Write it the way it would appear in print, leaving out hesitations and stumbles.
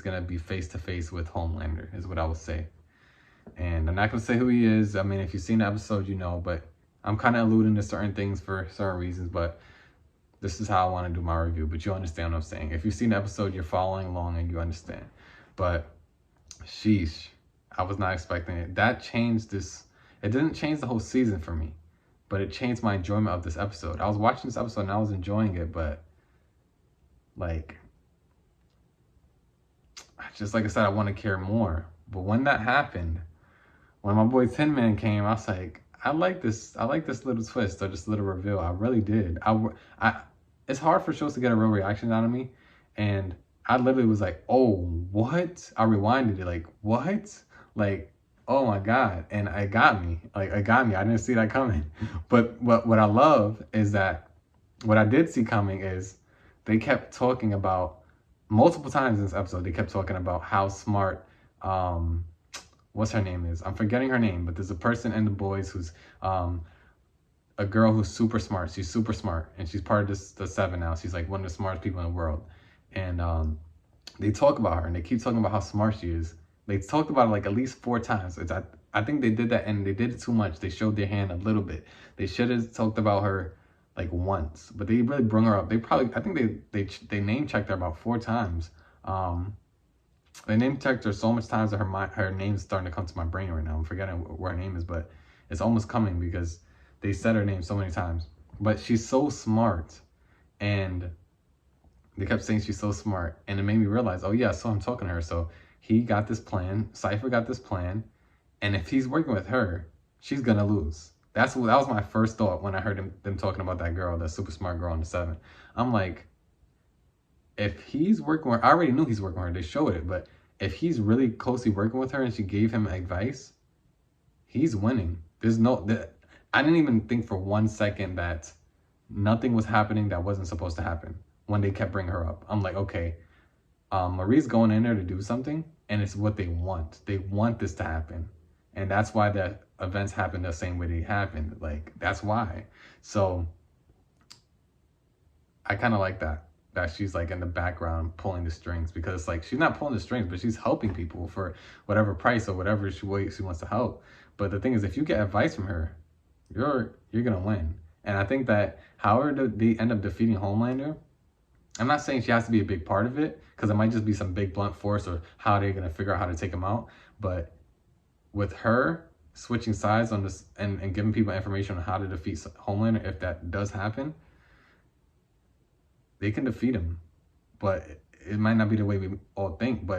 gonna be face to face with Homelander, is what I would say. And I'm not gonna say who he is. I mean, if you've seen the episode, you know, but I'm kind of alluding to certain things for certain reasons, but this is how I want to do my review. But you understand what I'm saying. If you've seen the episode, you're following along and you understand. But sheesh, I was not expecting it. That changed this. It didn't change the whole season for me, but it changed my enjoyment of this episode. I was watching this episode and I was enjoying it, but like, just like I said, I want to care more. But when that happened, when my boy Tin Man came, I was like, I like this little twist or this little reveal. I really did. It's hard for shows to get a real reaction out of me, and I literally was like, oh, what? I rewinded it, like, what? Like, oh my God. And it got me. Like, it got me. I didn't see that coming. But what I love is that what I did see coming is they kept talking about multiple times in this episode, they kept talking about how smart what's her name is. I'm forgetting her name, but there's a person in The Boys who's a girl who's super smart. She's super smart, and she's part of the Seven now. She's like one of the smartest people in the world. And they talk about her, and they keep talking about how smart she is. They talked about it like at least 4 times. I think they did that, and they did it too much. They showed their hand a little bit. They should have talked about her like once, but they really bring her up. I think they name checked her about 4 times. They name checked her so much times that her name's starting to come to my brain right now. I'm forgetting where her name is, but it's almost coming because they said her name so many times. But she's so smart, and they kept saying she's so smart, and it made me realize, oh yeah, so I'm talking to her. So he got this plan, Cypher got this plan, and if he's working with her, she's gonna lose. That was my first thought when I heard them talking about that girl, that super smart girl in the Seven. I'm like, if he's working with her, I already knew he's working with her, they showed it, but if he's really closely working with her and she gave him advice, he's winning. I didn't even think for 1 second that nothing was happening that wasn't supposed to happen when they kept bringing her up. I'm like, okay, Marie's going in there to do something, and it's what they want. They want this to happen. And that's why the events happen the same way they happened. Like, that's why. So I kind of like that she's like in the background pulling the strings, because like she's not pulling the strings, but she's helping people for whatever price or whatever she wants to help. But the thing is, if you get advice from her, you're gonna win. And I think that however they end up defeating Homelander, I'm not saying she has to be a big part of it, because it might just be some big blunt force or how they're gonna figure out how to take him out. But with her switching sides on this and giving people information on how to defeat Homelander, if that does happen, they can defeat him. But it might not be the way we all think, but